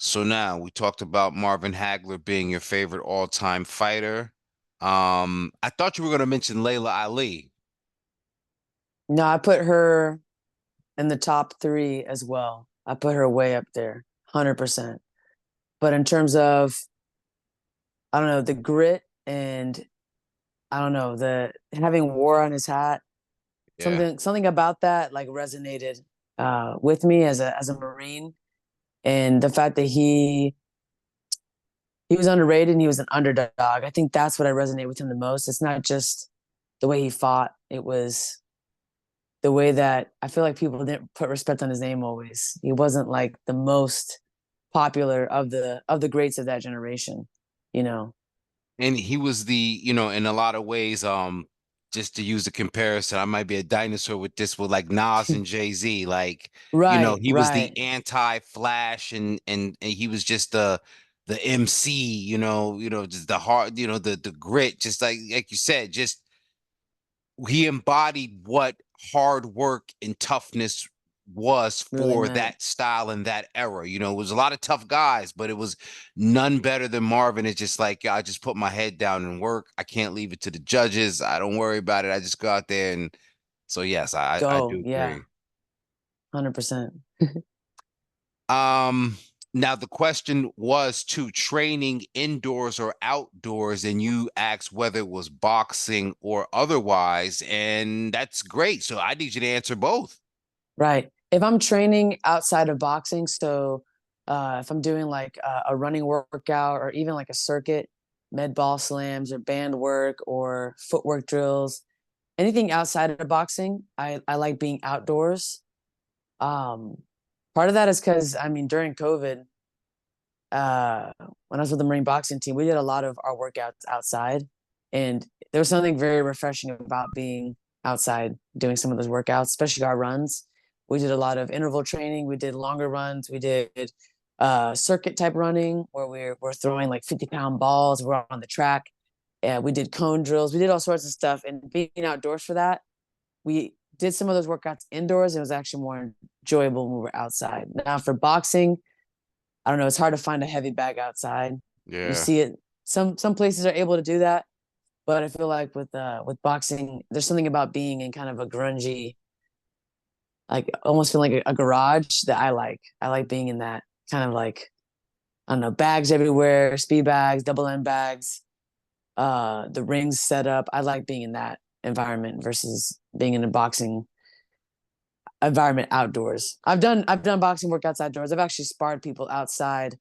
So now we talked about Marvin Hagler being your favorite all-time fighter. I thought you were going to mention Layla Ali. No, I put her in the top three as well. I put her way up there, 100%. But in terms of, I don't know, the grit and I don't know, the having war on his hat, Yeah. something about that like resonated with me as a Marine. And the fact that he was underrated and he was an underdog. I think that's what I resonate with him the most. It's not just the way he fought. It was the way that I feel like people didn't put respect on his name always. He wasn't like the most popular of the greats of that generation, you know. And he was in a lot of ways, just to use a comparison, I might be a dinosaur with this with like Nas and Jay-Z. Like, Right, he was the right. anti-Flash and he was just the MC, just the hard, the grit, just like you said, just he embodied what hard work and toughness was Really for meant. that style and that era. It was a lot of tough guys, but it was none better than Marvin. It's just like, I just put my head down and work. I can't leave it to the judges. I don't worry about it. I just go out there and so yes, I Go. do Yeah. agree. 100%. Um Now the question was to training indoors or outdoors, and you asked whether it was boxing or otherwise, and that's great. So I need you to answer both. Right. If I'm training outside of boxing, so if I'm doing like a running workout or even like a circuit, med ball slams or band work or footwork drills, anything outside of boxing, I like being outdoors. Um, Part of that is because I mean during COVID, when I was with the Marine boxing team, we did a lot of our workouts outside, and there was something very refreshing about being outside doing some of those workouts, especially our runs. We did a lot of interval training. We did longer runs. We did circuit type running where we're throwing like 50-pound balls. We're on the track. We did cone drills. We did all sorts of stuff. And being outdoors for that, we did some of those workouts indoors. It was actually more enjoyable when we were outside. Now for boxing, I don't know. It's hard to find a heavy bag outside. You Yeah. see it. Some places are able to do that, but I feel like with boxing, there's something about being in kind of a grungy, like almost feeling like a garage that I like. I like being in that kind of like I don't know, bags everywhere, speed bags, double end bags, the rings set up. I like being in that environment versus being in a boxing environment outdoors. I've done boxing workouts outdoors. I've actually sparred people outside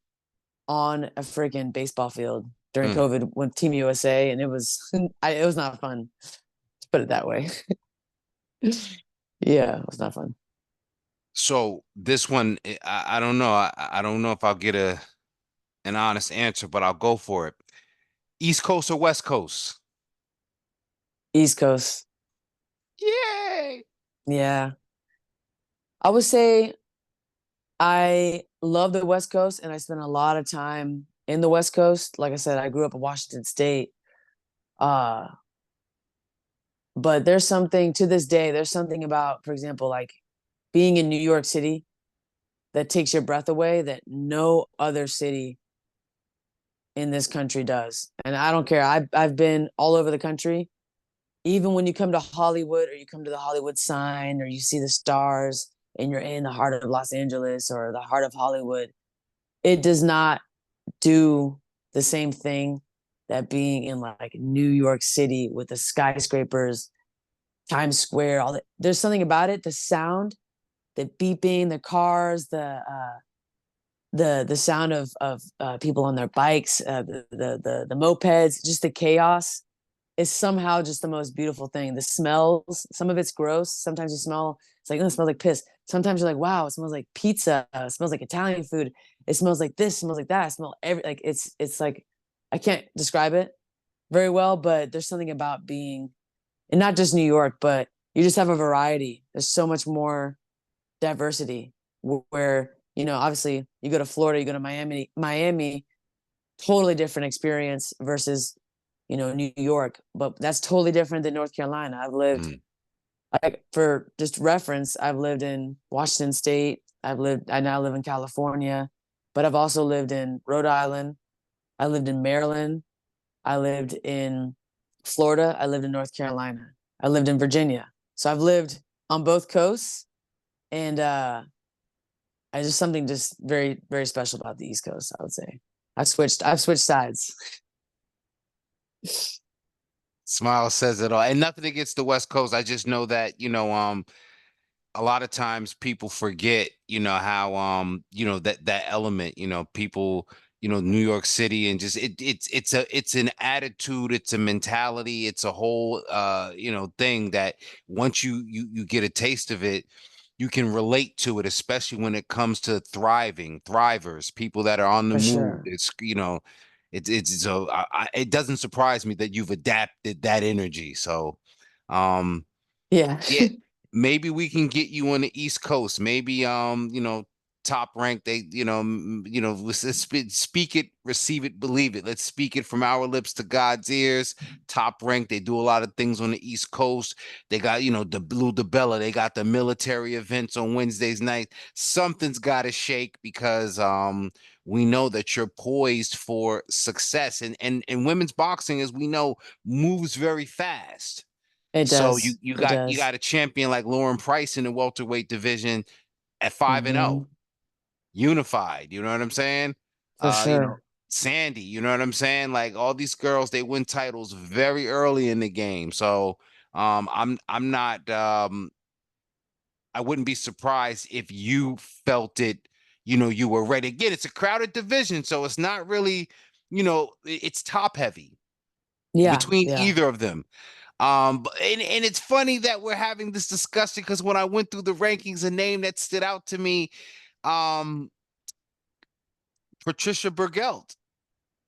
on a freaking baseball field during Mm. COVID with Team USA, and it was it was not fun. To put it that way. Yeah, it was not fun. So this one, I don't know. I don't know if I'll get an honest answer, but I'll go for it. East Coast or West Coast? East Coast. Yay! Yeah, I would say I love the West Coast, and I spent a lot of time in the West Coast. Like I said, I grew up in Washington State. Uh, but there's something to this day. There's something about, for example, like being in New York City that takes your breath away that no other city in this country does. And I don't care. I've been all over the country. Even when you come to Hollywood or you come to the Hollywood sign or you see the stars and you're in the heart of Los Angeles or the heart of Hollywood, it does not do the same thing that being in like New York City with the skyscrapers, Times Square, all that. There's something about it, the sound, the beeping, the cars, the sound of people on their bikes, the mopeds, just the chaos is somehow just the most beautiful thing. The smells, some of it's gross. Sometimes you smell, it's like, oh, it smells like piss. Sometimes you're like, wow, it smells like pizza. It smells like Italian food. It smells like this, smells like that. I smell every, like, it's like, I can't describe it very well, but there's something about being, and not just New York, but you just have a variety. There's so much more diversity where, obviously you go to Florida, you go to Miami, totally different experience versus New York, but that's totally different than North Carolina. Mm. Like for just reference, I've lived in Washington State. I now live in California. but I've also lived in Rhode Island. I lived in Maryland. I lived in Florida. I lived in North Carolina. I lived in Virginia. So I've lived on both coasts, and I just something just very very special about the East Coast. I would say I've switched sides. Smile says it all. And nothing against the West Coast. I just know that, a lot of times people forget, how that element, people, New York City, and just it's an attitude, it's a mentality, it's a whole thing that once you get a taste of it, you can relate to it, especially when it comes to thrivers, people that are on the For move. sure. It's so it doesn't surprise me that you've adapted that energy. So, um, Yeah. yeah, maybe we can get you on the East Coast. Maybe top rank. They let's speak it, receive it, believe it. Let's speak it from our lips to God's ears. Top rank. They do a lot of things on the East Coast. They got the Blue DeBella. They got the military events on Wednesdays night. Something's got to shake because we know that you're poised for success, and women's boxing, as we know, moves very fast. It So does. you It got you does. got a champion like Lauren Price in the welterweight division at 5-0, Hmm. unified. You know what I'm saying? For You know, sure. Sandy, you know what I'm saying? Like all these girls, they win titles very early in the game. So I'm not I wouldn't be surprised if you felt it, you were ready. Again, it's a crowded division, so it's not really, it's top heavy Yeah. between Yeah. either of them. And it's funny that we're having this discussion because when I went through the rankings, a name that stood out to me, um, Patricia Bergelt,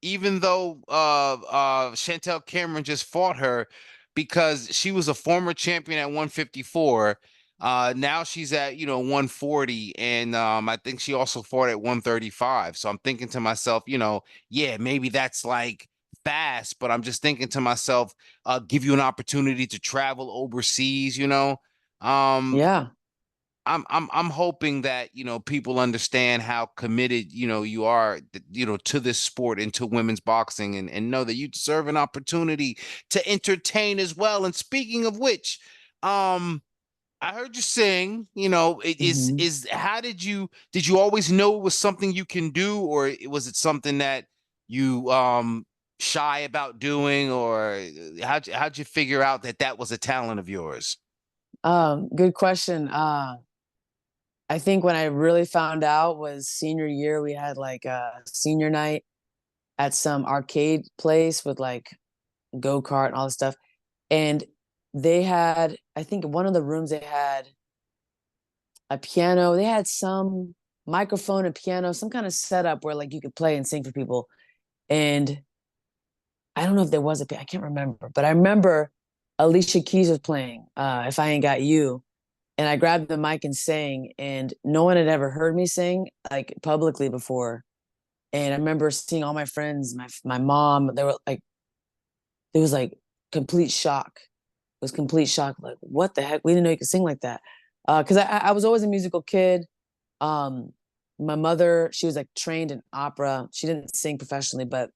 even though Chantel Cameron just fought her because she was a former champion at 154. Now she's at 140, and I think she also fought at 135. So I'm thinking to myself, yeah, maybe that's like fast, but I'm just thinking to myself, give you an opportunity to travel overseas. Um, Yeah. I'm hoping that people understand how committed you are to this sport and to women's boxing, and know that you deserve an opportunity to entertain as well. And speaking of which, I heard you sing. It is Hmm. is how did you always know it was something you can do, or was it something that you shy about doing, or how'd you figure out that that was a talent of yours? Good question. I think when I really found out was senior year. We had like a senior night at some arcade place with like go kart and all this stuff. And they had, I think one of the rooms they had a piano. They had some microphone and piano, some kind of setup where like you could play and sing for people. And I don't know if there was I can't remember, but I remember Alicia Keys was playing If I Ain't Got You. And I grabbed the mic and sang, and no one had ever heard me sing like publicly before. And I remember seeing all my friends, my mom, they were like, it was like complete shock. It was complete shock. Like, what the heck? We didn't know you could sing like that. Because I was always a musical kid. Um, my mother, she was like trained in opera. She didn't sing professionally, but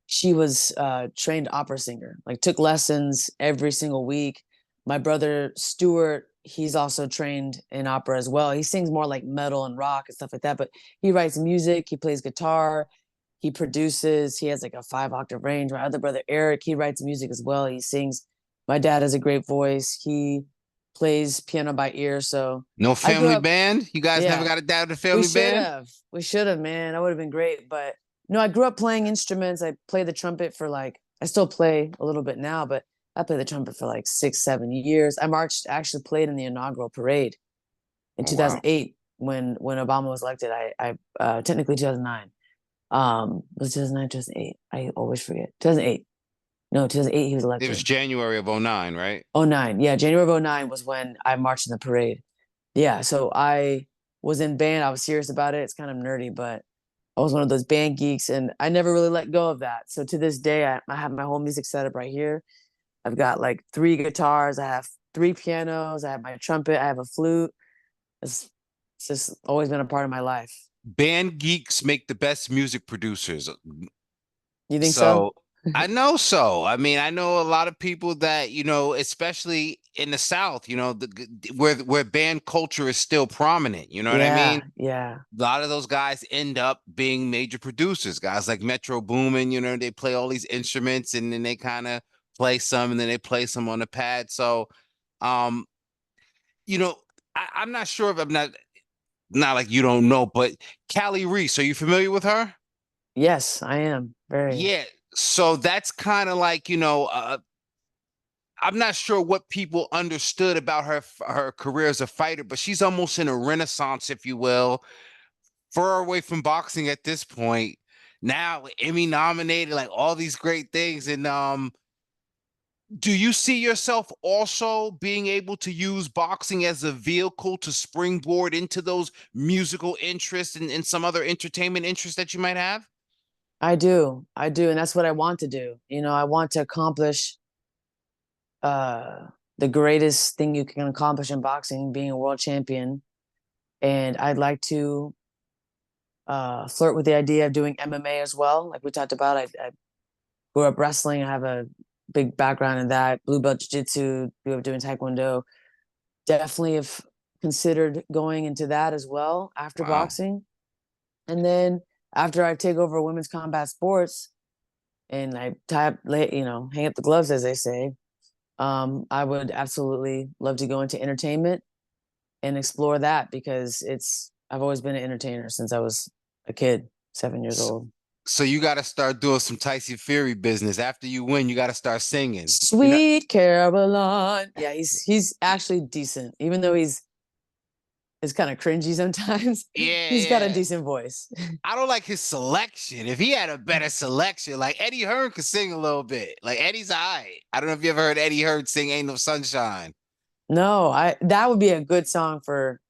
she was trained opera singer. Like took lessons every single week. My brother Stuart, he's also trained in opera as well. He sings more like metal and rock and stuff like that, but he writes music. He plays guitar. He produces. He has like a 5-octave range. My other brother Eric, he writes music as well. He sings. My dad has a great voice. He plays piano by ear. So No I grew family up, band? You guys never yeah, got a dad with a we family should band? have. We should have, man. That would have been great. But no, I grew up playing instruments. I played the trumpet for like, I still play a little bit now, but I played the trumpet for like 6, 7 years. I actually played in the inaugural parade in Oh wow. 2008 when Obama was elected. I technically 2009. Was 2009, 2008? I always forget. 2008. No, 2008 he was It was elected. January of '09, right? Oh nine. Yeah, January of '09 was when I marched in the parade. Yeah, so I was in band. I was serious about it. It's kind of nerdy, but I was one of those band geeks, and I never really let go of that. So to this day, I have my whole music setup right here. I've got like 3 guitars. I have 3 pianos. I have my trumpet. I have a flute. It's just always been a part of my life. band geeks make the best music producers. You think so? So I know so. I mean, I know a lot of people that, especially in the South, where band culture is still prominent. You know what I mean? Yeah, yeah. A lot of those guys end up being major producers. Guys like Metro Boomin, they play all these instruments and then they kind of play some and then they play some on the pad. So, um, you know, I'm not sure if I'm not like you don't know, but Callie Reese, are you familiar with her? Yes, I am. Very. Yeah. So that's kind of like, I'm not sure what people understood about her career as a fighter, but she's almost in a renaissance, if you will, far away from boxing at this point. Now Emmy nominated, like all these great things. And do you see yourself also being able to use boxing as a vehicle to springboard into those musical interests and some other entertainment interests that you might have? I do. I do. And that's what I want to do. I want to accomplish uh the greatest thing you can accomplish in boxing, being a world champion. And I'd like to flirt with the idea of doing MMA as well. Like we talked about, I grew up wrestling. I have a big background in that. Blue belt jiu-jitsu, grew up doing taekwondo. Definitely have considered going into that as well after Wow. boxing. And then after I take over women's combat sports and I hang up the gloves, as they say, I would absolutely love to go into entertainment and explore that because I've always been an entertainer since I was a kid, 7 years So, old. so you got to start doing some Tyson Fury business. After you win, you got to start singing. Sweet Caroline. Yeah, he's actually decent, even though he's kind of cringy sometimes. Yeah, He's got a yeah. decent voice. I don't like his selection. If he had a better selection, like Eddie Hearn could sing a little bit. Like Eddie's all right. I don't know if you ever heard Eddie Hearn sing "Ain't No Sunshine." No, I that would be a good song for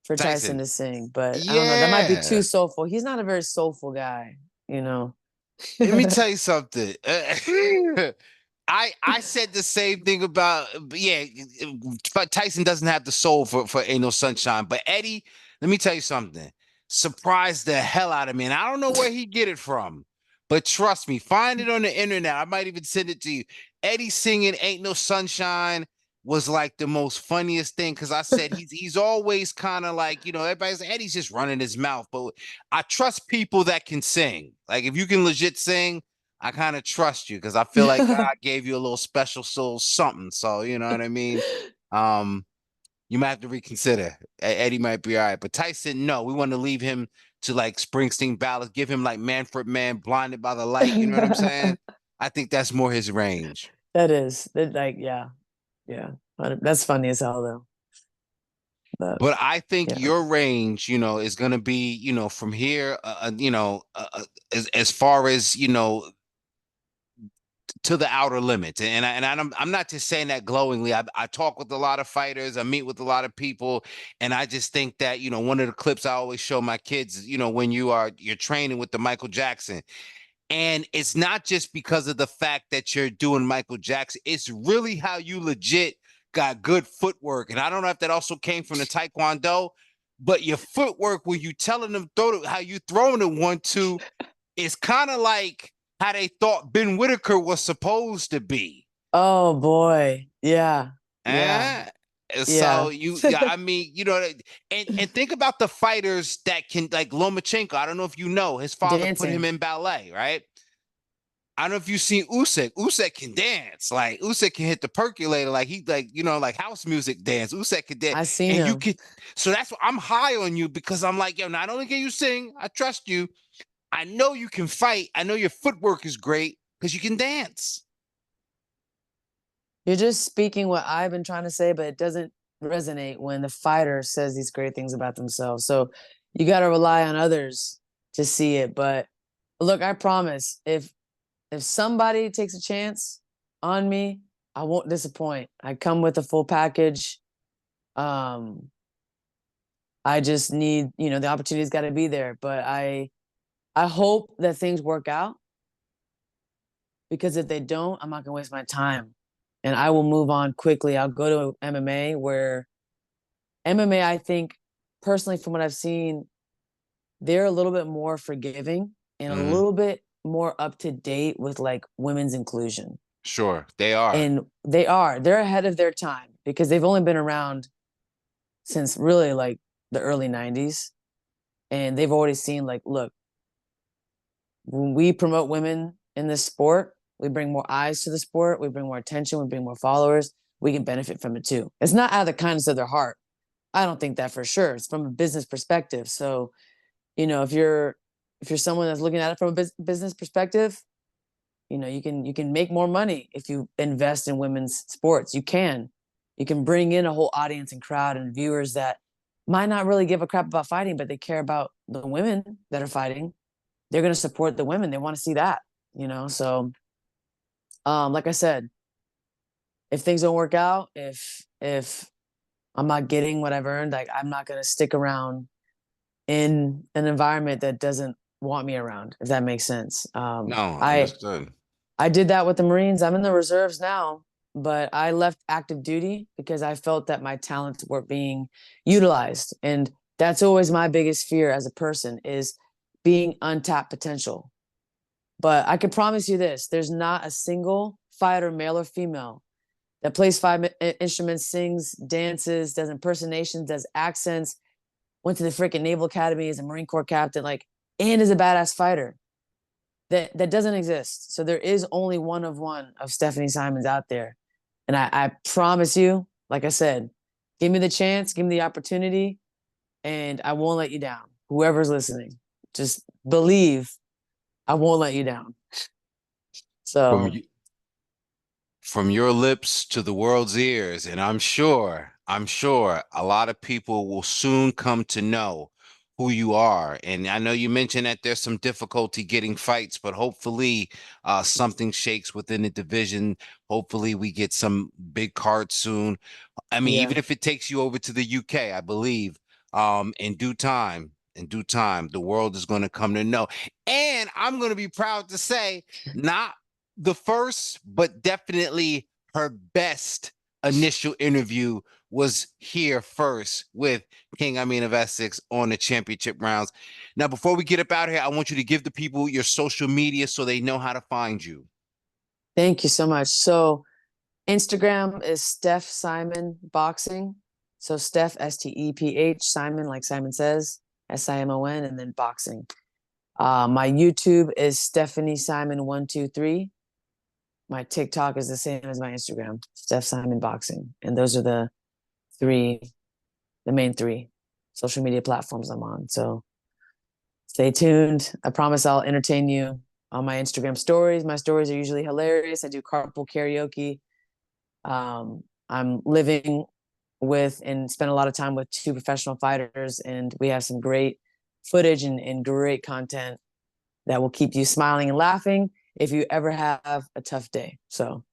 Tyson Tyson. to sing, but I don't know. That might be too Yeah. soulful. He's not a very soulful guy, you know. Let me tell you something. I said the same thing about yeah. Tyson doesn't have the soul for "Ain't No Sunshine," but Eddie, let me tell you something. Surprised the hell out of me, and I don't know where he get it from, but trust me, find it on the internet. I might even send it to you. Eddie singing "Ain't No Sunshine" was like the most funniest thing because I said he's always kind of like everybody's like Eddie's just running his mouth, but I trust people that can sing. Like if you can legit sing, I kind of trust you because I feel like God gave you a little special soul something. So you know what I mean? Um, you might have to reconsider. Eddie might be all right, but Tyson, no, we want to leave him to like Springsteen ballads, give him like Manfred Mann, Blinded by the Light. You know what I'm saying? I think that's more his range. Like yeah, yeah. That's funny as hell though. But But I think yeah. your range, is going to be, from here, as far as to the outer limits. And I'm not just saying that glowingly. I talk with a lot of fighters. I meet with a lot of people, and I just think that one of the clips I always show my kids, when you're training with the Michael Jackson. And it's not just because of the fact that you're doing Michael Jackson. It's really how you legit got good footwork. And I don't know if that also came from the Taekwondo, but your footwork when you telling them how you throwing it 1-2 is kind of like how they thought Ben Whitaker was supposed to be. Oh boy. Yeah. Yeah. Eh? So Yeah. yeah, I mean, and think about the fighters that can like Lomachenko. I don't know if you know, his father put him Dancing. in ballet, right? I don't know if you've seen Usyk. Usyk can dance. Like Usyk can hit the percolator. Like he like house music dance. Usyk can dance. I seen And you him. can so that's what I'm high on you because I'm like, yo, not only can you sing, I trust you. I know you can fight. I know your footwork is great because you can dance. You're just speaking what I've been trying to say, but it doesn't resonate when the fighter says these great things about themselves. So you got to rely on others to see it. But look, I promise if somebody takes a chance on me, I won't disappoint. I come with a full package. Um, I just need, the opportunity's got to be there. But I hope that things work out because if they don't, I'm not gonna waste my time. And I will move on quickly. I'll go to MMA where MMA, I think, personally, from what I've seen, they're a little bit more forgiving and a Hmm. little bit more up to date with like women's inclusion. Sure, they are. And they're ahead of their time because they've only been around since really like the early 90s. And they've already seen like, look, when we promote women in this sport, we bring more eyes to the sport, we bring more attention, we bring more followers, we can benefit from it too. It's not out of the kindness of their heart. I don't think that for sure. It's from a business perspective. So, if you're someone that's looking at it from a business perspective, you can make more money if you invest in women's sports. You can bring in a whole audience and crowd and viewers that might not really give a crap about fighting, but they care about the women that are fighting. They're going to support the women. They want to see that. So like I said, if things don't work out, if I'm not getting what I've earned, like I'm not going to stick around in an environment that doesn't want me around, if that makes sense. No, I understood. I did that with the Marines. I'm in the reserves now, but I left active duty because I felt that my talents were being utilized. And that's always my biggest fear as a person is being untapped potential. But I can promise you this, there's not a single fighter, male or female, that plays five instruments, sings, dances, does impersonations, does accents, went to the freaking Naval Academy as a Marine Corps captain, like, and is a badass fighter. That doesn't exist. So there is only one of Stephanie Simons out there. And I promise you, like I said, give me the chance, give me the opportunity, and I won't let you down. Whoever's listening, just believe I won't let you down. From So you, from your lips to the world's ears, and I'm sure a lot of people will soon come to know who you are. And I know you mentioned that there's some difficulty getting fights, but hopefully something shakes within the division. Hopefully we get some big cards soon. I mean, yeah, even if it takes you over to the UK, I believe in due time, the world is going to come to know. And I'm going to be proud to say, not the first, but definitely her best initial interview was here first with King Amin of Essex on the championship rounds. Now, before we get up out of here, I want you to give the people your social media so they know how to find you. thank you so much. So Instagram is Steph Simon Boxing. So Steph Steph Simon, like Simon says, Simon, and then boxing. My YouTube is Stephanie Simon 123. My TikTok is the same as my Instagram, Steph Simon Boxing, and those are three, the main three social media platforms I'm on. So stay tuned. I promise I'll entertain you on my Instagram stories. My stories are usually hilarious. I do carpool karaoke. I'm living with and spend a lot of time with two professional fighters, and we have some great footage and great content that will keep you smiling and laughing if you ever have a tough day. So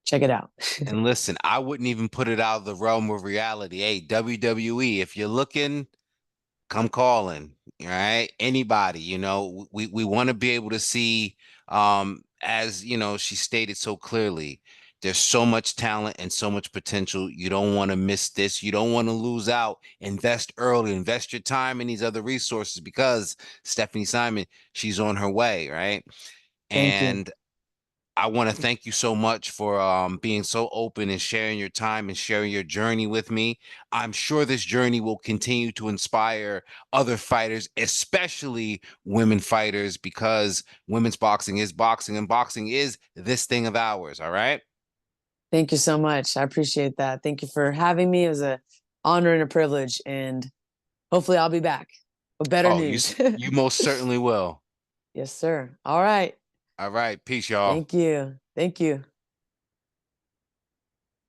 check it out. And listen, I wouldn't even put it out of the realm of reality. Hey, WWE, if you're looking, come calling. All right. Anybody, we want to be able to see, as she stated so clearly, there's so much talent and so much potential. You don't want to miss this. You don't want to lose out. Invest early, invest your time in these other resources because Stephanie Simon, she's on her way, right? Thank you. And I want to thank you so much for being so open and sharing your time and sharing your journey with me. I'm sure this journey will continue to inspire other fighters, especially women fighters, because women's boxing is boxing and boxing is this thing of ours. All right. Thank you so much. I appreciate that. Thank you for having me. It was a honor and a privilege, and hopefully I'll be back with better Oh, you news. you most certainly will. Yes, sir. All right. All right. Peace, y'all. Thank you. Thank you.